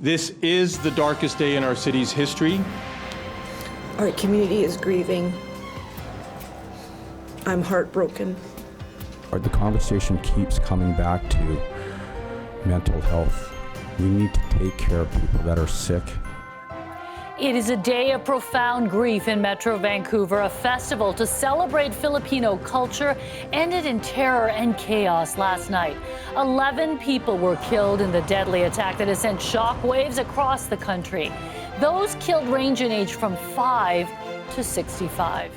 This is the darkest day in our city's history. Our community is grieving. I'm heartbroken. The conversation keeps coming back to mental health. We need to take care of people that are sick. It is a day of profound grief in Metro Vancouver. A festival to celebrate Filipino culture ended in terror and chaos last night. 11 people were killed in the deadly attack that has sent shockwaves across the country. Those killed range in age from 5 to 65.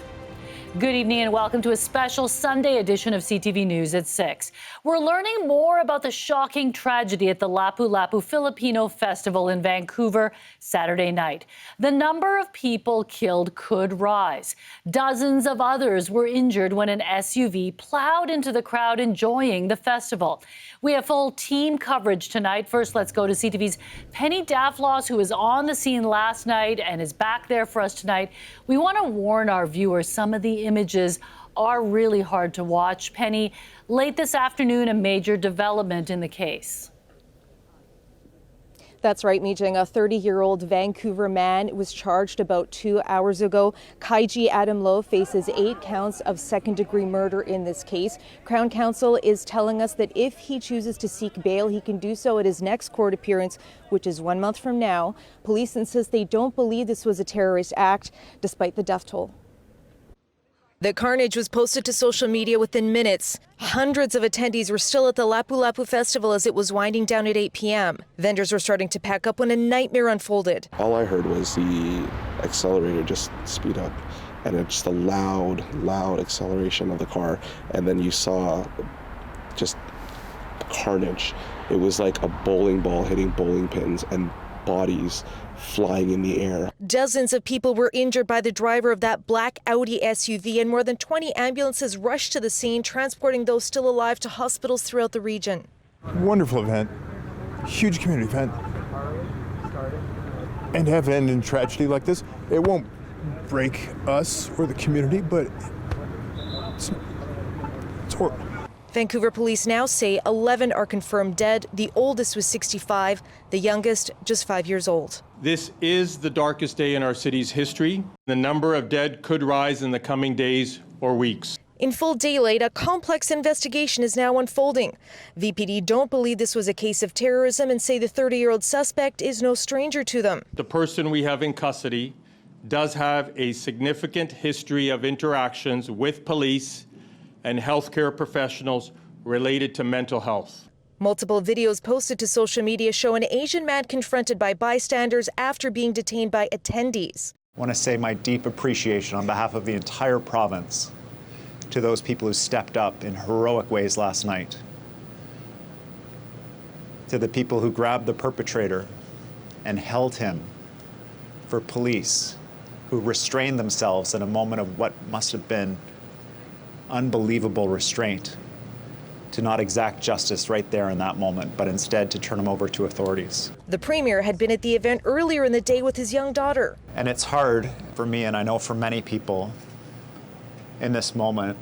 Good evening and welcome to a special Sunday edition of CTV News at 6. We're learning more about the shocking tragedy at the Lapu-Lapu Filipino Festival in Vancouver Saturday night. The number of people killed could rise. Dozens of others were injured when an SUV plowed into the crowd enjoying the festival. We have full team coverage tonight. First, let's go to CTV's Penny Daflos, who was on the scene last night and is back there for us tonight. We want to warn our viewers, some of the images are really hard to watch. Penny, late this afternoon, a major development in the case. That's right, Mi-Jung. A 30-year-old Vancouver man was charged about 2 hours ago. Kaiji Adam Low faces 8 counts of second-degree murder in this case. Crown Counsel is telling us that if he chooses to seek bail, he can do so at his next court appearance, which is 1 month from now. Police insist they don't believe this was a terrorist act, despite the death toll. The carnage was posted to social media within minutes. Hundreds of attendees were still at the Lapu-Lapu Festival as it was winding down at 8 p.m. Vendors were starting to pack up when a nightmare unfolded. All I heard was the accelerator just speed up, and it's just a loud acceleration of the car. And then you saw just carnage. It was like a bowling ball hitting bowling pins and bodies flying in the air. Dozens of people were injured by the driver of that black Audi SUV, and more than 20 ambulances rushed to the scene, transporting those still alive to hospitals throughout the region. Wonderful event, huge community event, and to have it end in tragedy like this, it won't break us or the community, but it's horrible. Vancouver police now say 11 are confirmed dead. The oldest was 65, the youngest just 5 years old. This is the darkest day in our city's history. The number of dead could rise in the coming days or weeks. In full daylight, a complex investigation is now unfolding. VPD don't believe this was a case of terrorism and say the 30-year-old suspect is no stranger to them. The person we have in custody does have a significant history of interactions with police and healthcare professionals related to mental health. Multiple videos posted to social media show an Asian man confronted by bystanders after being detained by attendees. I want to say my deep appreciation on behalf of the entire province to those people who stepped up in heroic ways last night. To the people who grabbed the perpetrator and held him, for police who restrained themselves in a moment of what must have been unbelievable restraint, to not exact justice right there in that moment, but instead to turn him over to authorities. The Premier had been at the event earlier in the day with his young daughter. And it's hard for me, and I know for many people in this moment,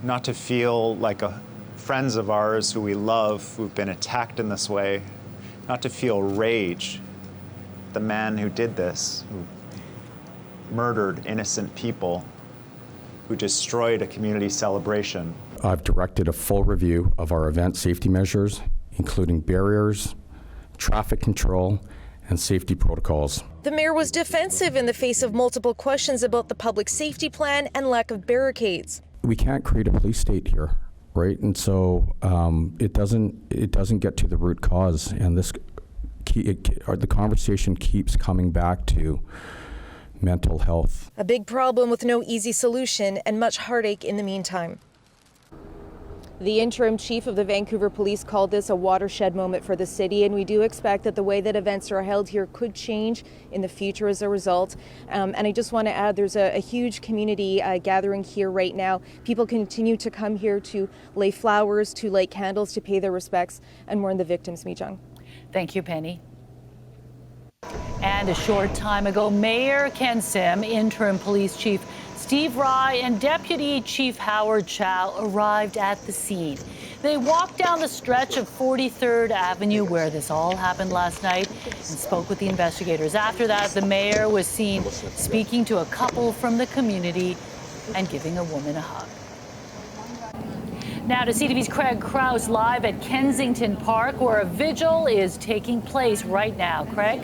not to feel like friends of ours who we love, who've been attacked in this way, not to feel rage. The man who did this, who murdered innocent people, who destroyed a community celebration. I've directed a full review of our event safety measures, including barriers, traffic control, and safety protocols. The mayor was defensive in the face of multiple questions about the public safety plan and lack of barricades. We can't create a police state here, right? And so it doesn't get to the root cause, and the conversation keeps coming back to mental health. A big problem with no easy solution and much heartache in the meantime. The interim chief of the Vancouver Police called this a watershed moment for the city, and we do expect that the way that events are held here could change in the future as a result. And I just want to add, there's a huge community gathering here right now. People continue to come here to lay flowers, to light candles, to pay their respects, and mourn the victims. Mi-Jung. Thank you, Penny. And a short time ago, Mayor Ken Sim, interim police chief Steve Rye, and Deputy Chief Howard Chow arrived at the scene. They walked down the stretch of 43rd Avenue where this all happened last night and spoke with the investigators. After that, the mayor was seen speaking to a couple from the community and giving a woman a hug. Now to CTV's Craig Krause live at Kensington Park, where a vigil is taking place right now. Craig?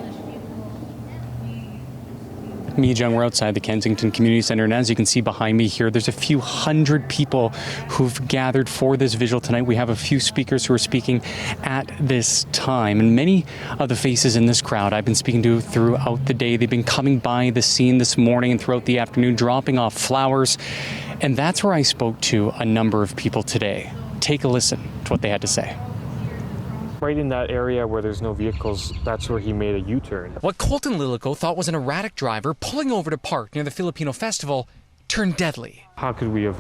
Mi-Jung, we're outside the Kensington Community Center, and as you can see behind me here, there's a few hundred people who've gathered for this vigil tonight. We have a few speakers who are speaking at this time, and many of the faces in this crowd I've been speaking to throughout the day. They've been coming by the scene this morning and throughout the afternoon, dropping off flowers, and that's where I spoke to a number of people today. Take a listen to what they had to say. Right in that area where there's no vehicles, that's where he made a U-turn. What Colton Lilico thought was an erratic driver pulling over to park near the Filipino festival turned deadly. How could we have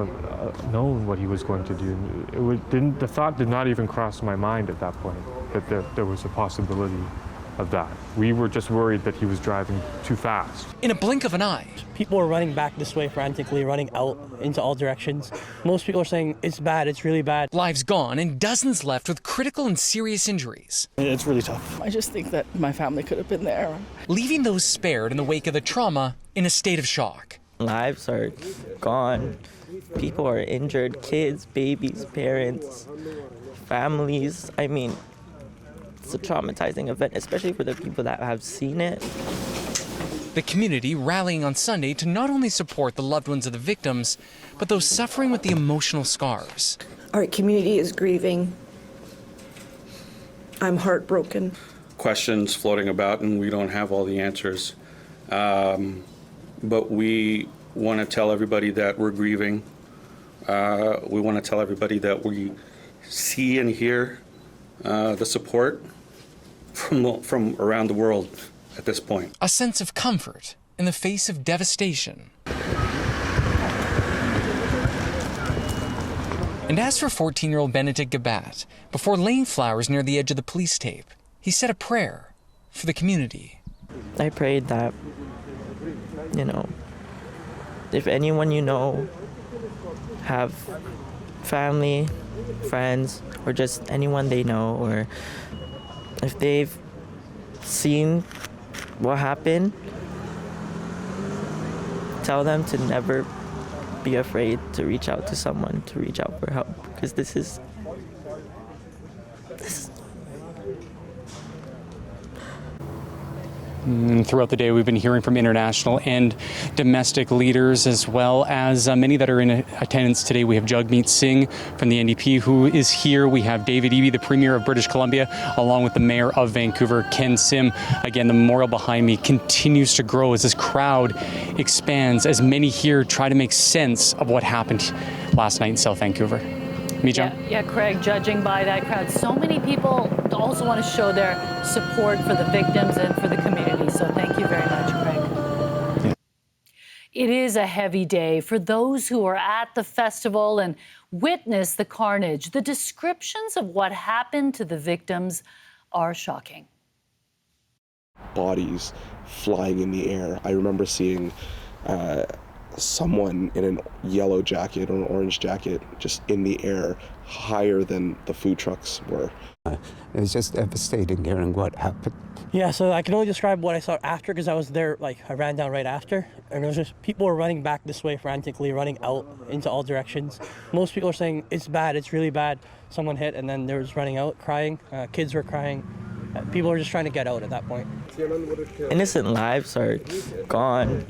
known what he was going to do? The thought did not even cross my mind at that point, that there was a possibility of that. We were just worried that he was driving too fast. In a blink of an eye. People are running back this way frantically, running out into all directions. Most people are saying it's bad, it's really bad. Lives gone and dozens left with critical and serious injuries. It's really tough. I just think that my family could have been there. Leaving those spared in the wake of the trauma in a state of shock. Lives are gone. People are injured, kids, babies, parents, families. I mean, it's a traumatizing event, especially for the people that have seen it. The community rallying on Sunday to not only support the loved ones of the victims, but those suffering with the emotional scars. Our community is grieving. I'm heartbroken. Questions floating about, and we don't have all the answers. But we want to tell everybody that we're grieving. We want to tell everybody that we see and hear the support from around the world at this point. A sense of comfort in the face of devastation. And as for 14-year-old Benedict Gabat, before laying flowers near the edge of the police tape, he said a prayer for the community. I prayed that, if anyone you know have family, friends, or just anyone they know, or if they've seen what happened, tell them to never be afraid to reach out to someone, to reach out for help, because this is Throughout the day, we've been hearing from international and domestic leaders, as well as many that are in attendance today. We have Jagmeet Singh from the NDP who is here. We have David Eby, the Premier of British Columbia, along with the Mayor of Vancouver, Ken Sim. Again, the memorial behind me continues to grow as this crowd expands, as many here try to make sense of what happened last night in South Vancouver. Mi-Jung? Yeah, Craig, judging by that crowd, so many people also want to show their support for the victims and for the community. So thank you very much, Craig. Yeah. It is a heavy day for those who are at the festival and witnessed the carnage. The descriptions of what happened to the victims are shocking. Bodies flying in the air. I remember seeing someone in a yellow jacket or an orange jacket just in the air higher than the food trucks were. It was just devastating hearing what happened. Yeah, so I can only describe what I saw after, because I was there, I ran down right after, and it was just people were running back this way frantically, running out into all directions. Most people are saying it's bad, it's really bad. Someone hit, and then there was running out, crying. Kids were crying. People were just trying to get out at that point. Innocent lives are gone.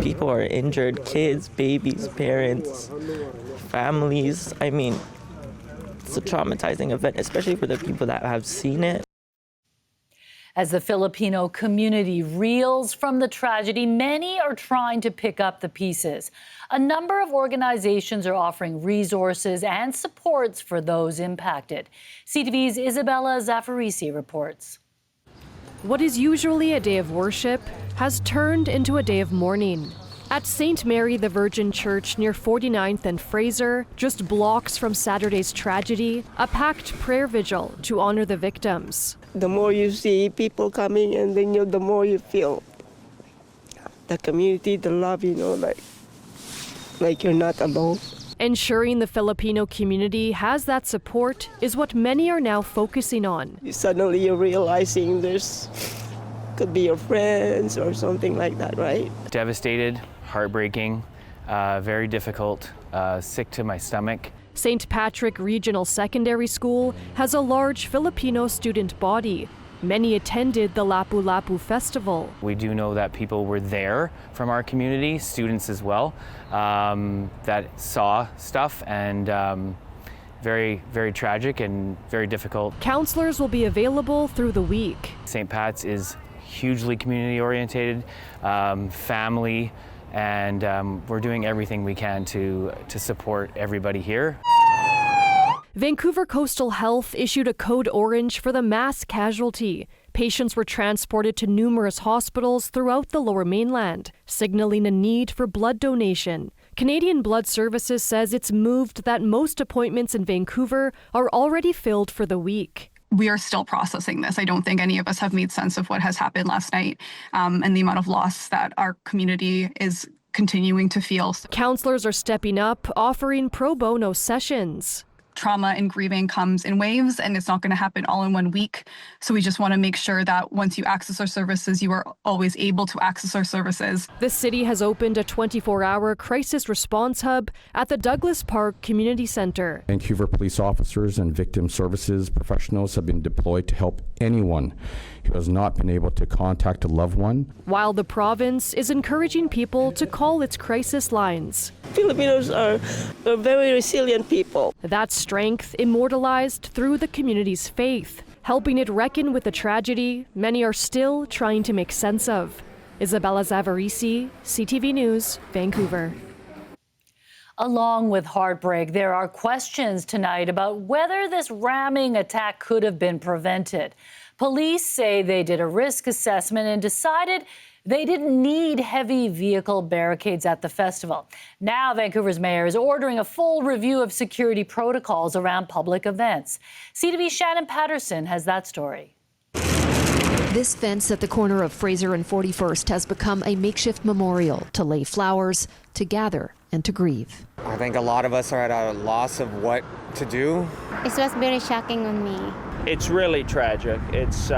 People are injured, kids, babies, parents, families. I mean, it's a traumatizing event, especially for the people that have seen it. As the Filipino community reels from the tragedy, many are trying to pick up the pieces. A number of organizations are offering resources and supports for those impacted. CTV's Isabella Zaffarisi reports. What is usually a day of worship has turned into a day of mourning. At St. Mary the Virgin Church near 49th and Fraser, just blocks from Saturday's tragedy, a packed prayer vigil to honor the victims. The more you see people coming, and then the more you feel the community, the love, like you're not alone. Ensuring the Filipino community has that support is what many are now focusing on. Suddenly you're realizing could be your friends or something like that, right? Devastated, heartbreaking, very difficult, sick to my stomach. St. Patrick Regional Secondary School has a large Filipino student body. Many attended the Lapu-Lapu Festival. We do know that people were there from our community, students as well, that saw stuff, and very, very tragic and very difficult. Counselors will be available through the week. St. Pat's is hugely community oriented, family, and we're doing everything we can to support everybody here. Vancouver Coastal Health issued a code orange for the mass casualty. Patients were transported to numerous hospitals throughout the Lower Mainland, signaling a need for blood donation. Canadian Blood Services says it's moved that most appointments in Vancouver are already filled for the week. We are still processing this. I don't think any of us have made sense of what has happened last night and the amount of loss that our community is continuing to feel. Counselors are stepping up, offering pro bono sessions. Trauma and grieving comes in waves, and it's not going to happen all in 1 week. So we just want to make sure that once you access our services, you are always able to access our services. The city has opened a 24-hour crisis response hub at the Douglas Park Community Centre. Vancouver police officers and victim services professionals have been deployed to help anyone who has not been able to contact a loved one. While the province is encouraging people to call its crisis lines. Filipinos are very resilient people. That strength immortalized through the community's faith, helping it reckon with the tragedy many are still trying to make sense of. Isabella Zavarisi, CTV News, Vancouver. Along with heartbreak, there are questions tonight about whether this ramming attack could have been prevented. Police say they did a risk assessment and decided they didn't need heavy vehicle barricades at the festival. Now, Vancouver's mayor is ordering a full review of security protocols around public events. CTV's Shannon Patterson has that story. This fence at the corner of Fraser and 41st has become a makeshift memorial to lay flowers, to gather, and to grieve. I think a lot of us are at a loss of what to do. It was very shocking on me. It's really tragic. It's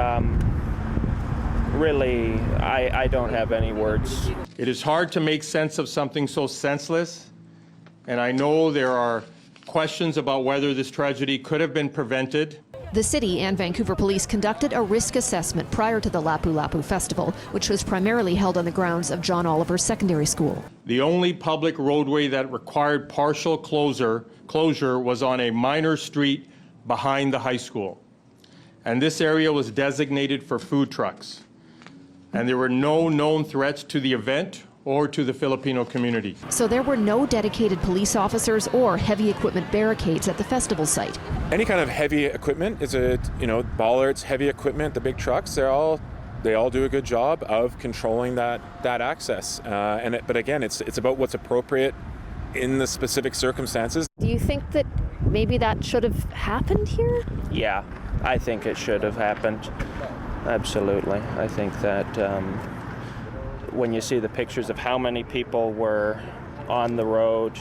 really, I don't have any words. It is hard to make sense of something so senseless, and I know there are questions about whether this tragedy could have been prevented. The city and Vancouver Police conducted a risk assessment prior to the Lapu-Lapu Festival, which was primarily held on the grounds of John Oliver Secondary School. The only public roadway that required partial closure was on a minor street behind the high school. And this area was designated for food trucks. And there were no known threats to the event or to the Filipino community. So there were no dedicated police officers or heavy equipment barricades at the festival site. Any kind of heavy equipment, bollards, heavy equipment, the big trucks, they all do a good job of controlling that access. But again, it's about what's appropriate in the specific circumstances. Do you think that maybe that should have happened here? Yeah, I think it should have happened. Absolutely. I think that when you see the pictures of how many people were on the road,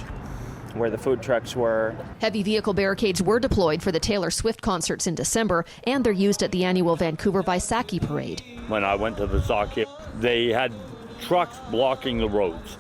where the food trucks were. Heavy vehicle barricades were deployed for the Taylor Swift concerts in December, and they're used at the annual Vancouver Vaisakhi parade. When I went to Vaisakhi, they had trucks blocking the roads.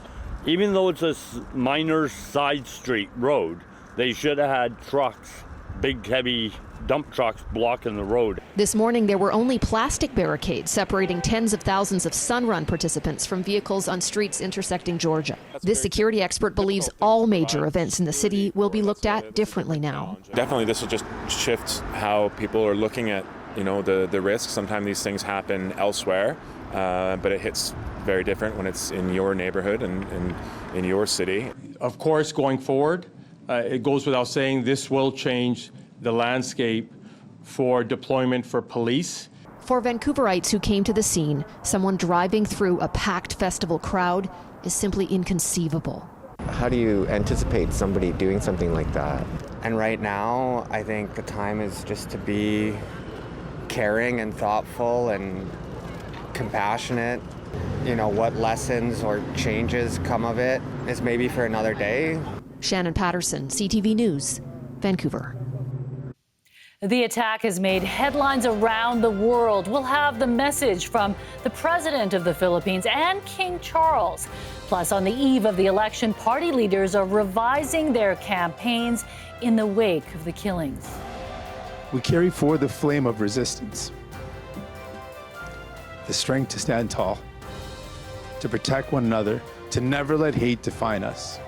Even though it's a minor side street road, they should have had trucks, big heavy dump trucks blocking the road. This morning there were only plastic barricades separating tens of thousands of Sun Run participants from vehicles on streets intersecting Georgia. This security expert believes all major events in the city will be looked at differently now. Definitely this will just shift how people are looking at the risks. Sometimes these things happen elsewhere, but it hits very different when it's in your neighborhood and in your city. Of course, going forward, it goes without saying this will change the landscape for deployment for police. For Vancouverites who came to the scene, someone driving through a packed festival crowd is simply inconceivable. How do you anticipate somebody doing something like that? And right now, I think the time is just to be caring and thoughtful and compassionate. What lessons or changes come of it is maybe for another day. Shannon Patterson, CTV News, Vancouver. The attack has made headlines around the world. We'll have the message from the President of the Philippines and King Charles. Plus, on the eve of the election, party leaders are revising their campaigns in the wake of the killings. We carry forward the flame of resistance, the strength to stand tall, to protect one another, to never let hate define us.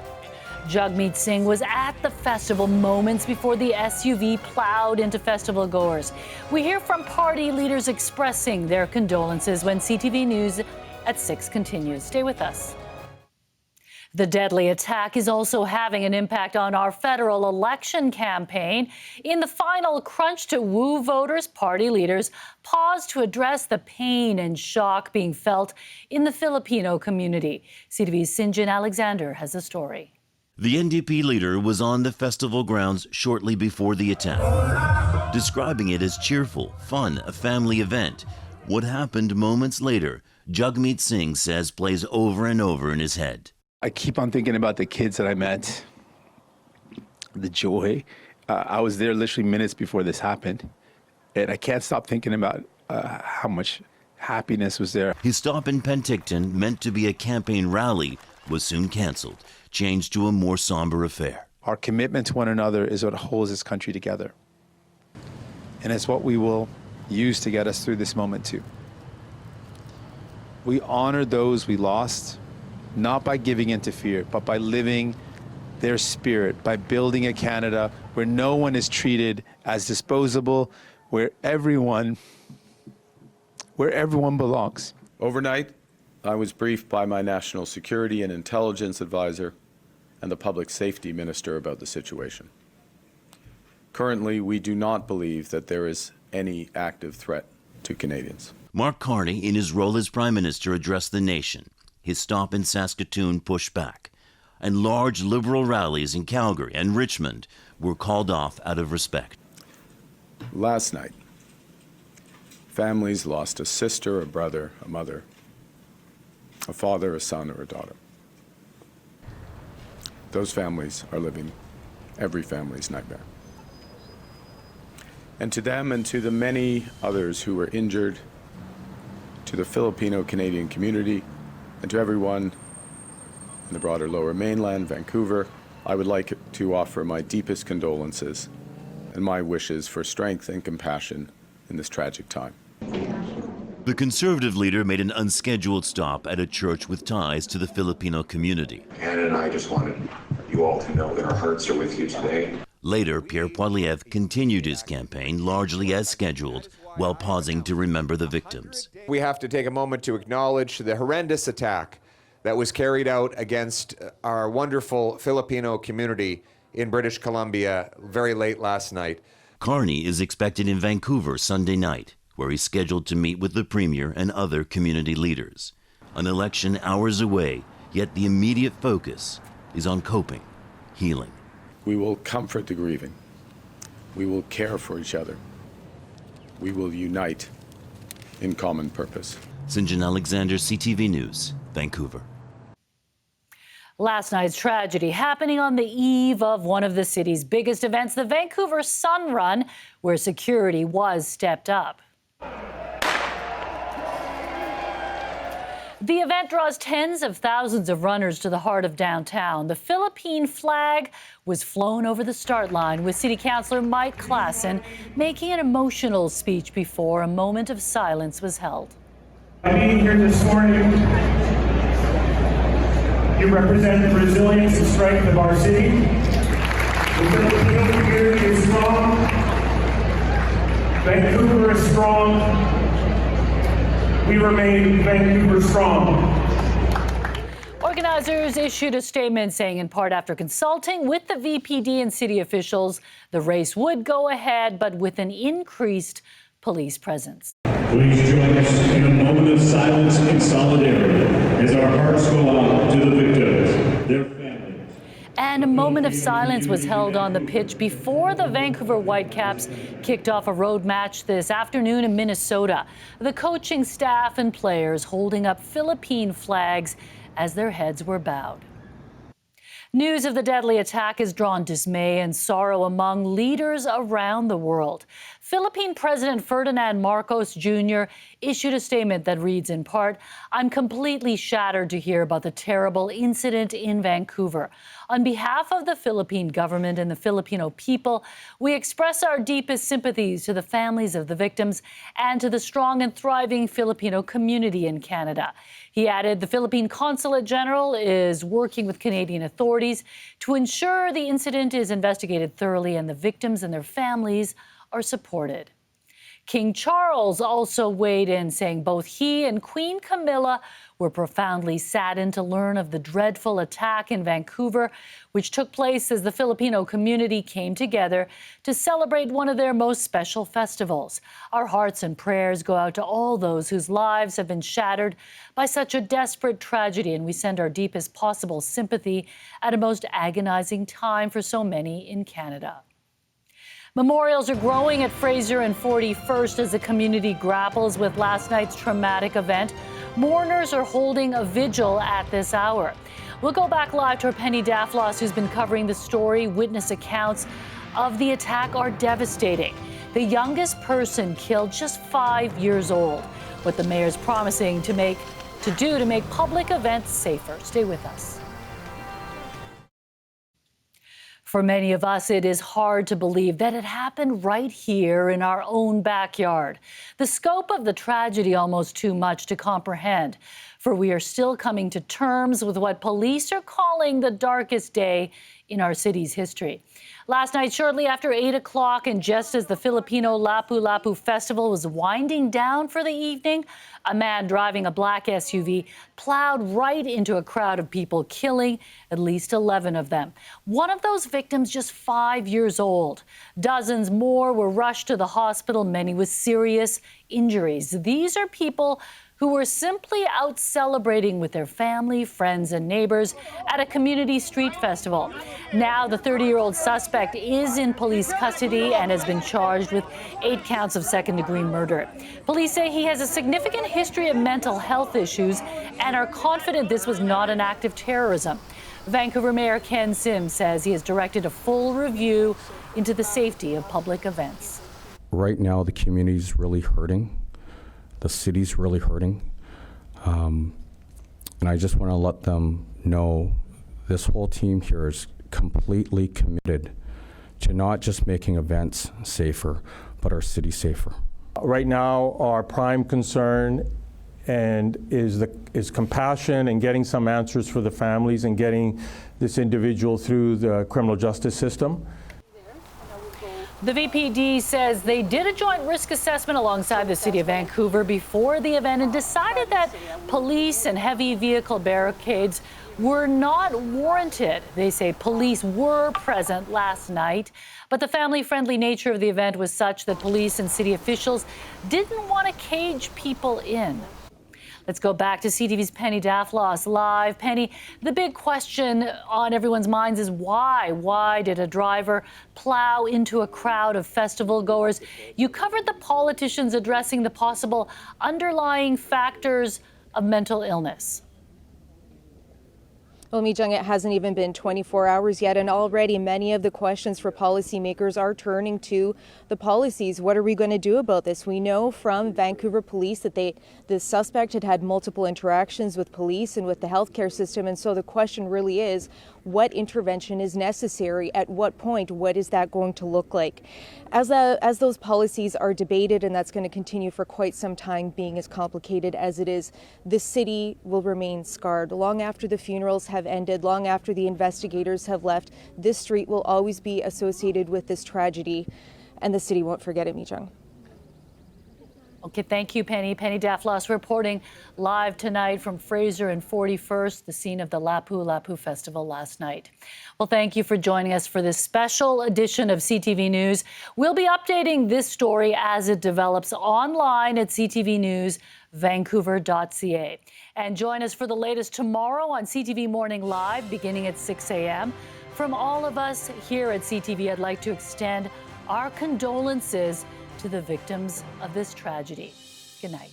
Jagmeet Singh was at the festival moments before the SUV plowed into festival goers. We hear from party leaders expressing their condolences when CTV News at 6 continues. Stay with us. The deadly attack is also having an impact on our federal election campaign. In the final crunch to woo voters, party leaders paused to address the pain and shock being felt in the Filipino community. CTV's Sinjin Alexander has the story. The NDP leader was on the festival grounds shortly before the attack, describing it as cheerful, fun, a family event. What happened moments later, Jagmeet Singh says plays over and over in his head. I keep on thinking about the kids that I met, the joy. I was there literally minutes before this happened, and I can't stop thinking about how much happiness was there. His stop in Penticton, meant to be a campaign rally, was soon canceled, changed to a more somber affair. Our commitment to one another is what holds this country together, and it's what we will use to get us through this moment too. We honor those we lost, not by giving in to fear, but by living their spirit, by building a Canada where no one is treated as disposable, where everyone belongs. Overnight, I was briefed by my national security and intelligence advisor and the public safety minister about the situation. Currently, we do not believe that there is any active threat to Canadians. Mark Carney, in his role as Prime Minister, addressed the nation. His stop in Saskatoon pushed back, and large Liberal rallies in Calgary and Richmond were called off out of respect. Last night, families lost a sister, a brother, a mother, a father, a son, or a daughter. Those families are living every family's nightmare. And to them and to the many others who were injured, to the Filipino-Canadian community, and to everyone in the broader Lower Mainland, Vancouver, I would like to offer my deepest condolences and my wishes for strength and compassion in this tragic time. The Conservative leader made an unscheduled stop at a church with ties to the Filipino community. Anna and I just wanted you all to know that our hearts are with you today. Later, Pierre Poilievre continued his campaign largely as scheduled, while pausing to remember the victims. We have to take a moment to acknowledge the horrendous attack that was carried out against our wonderful Filipino community in British Columbia very late last night. Carney is expected in Vancouver Sunday night, where he's scheduled to meet with the Premier and other community leaders. An election hours away, yet the immediate focus is on coping, healing. We will comfort the grieving. We will care for each other. We will unite in common purpose. Sinjin Alexander, CTV News, Vancouver. Last night's tragedy happening on the eve of one of the city's biggest events, the Vancouver Sun Run, where security was stepped up. The event draws tens of thousands of runners to the heart of downtown. The Philippine flag was flown over the start line, with City Councillor Mike Klassen making an emotional speech before a moment of silence was held. By being here this morning, you represent the resilience and strength of our city. The Filipino community is strong. Vancouver is strong. We remain Vancouver strong. Organizers issued a statement saying, in part after consulting with the VPD and city officials, the race would go ahead, but with an increased police presence. Please join us in a moment of silence and solidarity as our hearts go out to the victims, their families. And a moment of silence was held on the pitch before the Vancouver Whitecaps kicked off a road match this afternoon in Minnesota. The coaching staff and players holding up Philippine flags as their heads were bowed. News of the deadly attack has drawn dismay and sorrow among leaders around the world. Philippine President Ferdinand Marcos Jr. issued a statement that reads in part, "I'm completely shattered to hear about the terrible incident in Vancouver. On behalf of the Philippine government and the Filipino people, we express our deepest sympathies to the families of the victims and to the strong and thriving Filipino community in Canada." He added the Philippine Consulate General is working with Canadian authorities to ensure the incident is investigated thoroughly and the victims and their families are supported. King Charles also weighed in, saying both he and Queen Camilla were profoundly saddened to learn of the dreadful attack in Vancouver, which took place as the Filipino community came together to celebrate one of their most special festivals. Our hearts and prayers go out to all those whose lives have been shattered by such a desperate tragedy, and we send our deepest possible sympathy at a most agonizing time for so many in Canada. Memorials are growing at Fraser and 41st as the community grapples with last night's traumatic event. Mourners are holding a vigil at this hour. We'll go back live to our Penny Daflos, who's been covering the story. Witness accounts of the attack are devastating. The youngest person killed just 5 years old. What the mayor's promising to do to make public events safer. Stay with us. For many of us, it is hard to believe that it happened right here in our own backyard. The scope of the tragedy almost too much to comprehend, for we are still coming to terms with what police are calling the darkest day in our city's history. Last night, shortly after 8 o'clock, and just as the Filipino Lapu-Lapu Festival was winding down for the evening, a man driving a black SUV plowed right into a crowd of people, killing at least 11 of them. One of those victims just 5 years old. Dozens more were rushed to the hospital, many with serious injuries. These are people who were simply out celebrating with their family, friends, and neighbors at a community street festival. Now, the 30-year-old suspect is in police custody and has been charged with 8 counts of second-degree murder. Police say he has a significant history of mental health issues and are confident this was not an act of terrorism. Vancouver Mayor Ken Sim says he has directed a full review into the safety of public events. Right now, the community's really hurting. The city's really hurting. And I just want to let them know this whole team here is completely committed to not just making events safer, but our city safer. Right now, our prime concern is compassion and getting some answers for the families and getting this individual through the criminal justice system. The VPD says they did a joint risk assessment alongside the City of Vancouver before the event and decided that police and heavy vehicle barricades were not warranted. They say police were present last night, but the family-friendly nature of the event was such that police and city officials didn't want to cage people in. Let's go back to CTV's Penny Daflos live. Penny, the big question on everyone's minds is why? Why did a driver plow into a crowd of festival goers? You covered the politicians addressing the possible underlying factors of mental illness. Well, Mi-Jung, it hasn't even been 24 hours yet, and already many of the questions for policymakers are turning to the policies. What are we going to do about this? We know from Vancouver Police that the suspect had multiple interactions with police and with the healthcare system, and so the question really is, what intervention is necessary? At what point? What is that going to look like? As those policies are debated, and that's going to continue for quite some time, being as complicated as it is, the city will remain scarred. Long after the funerals have ended, long after the investigators have left, this street will always be associated with this tragedy, and the city won't forget it, Mi-Jung. Okay, thank you, Penny. Penny Daflos reporting live tonight from Fraser and 41st, the scene of the Lapu-Lapu Festival last night. Well, thank you for joining us for this special edition of CTV News. We'll be updating this story as it develops online at ctvnewsvancouver.ca. And join us for the latest tomorrow on CTV Morning Live, beginning at 6 a.m. From all of us here at CTV, I'd like to extend our condolences to the victims of this tragedy. Good night.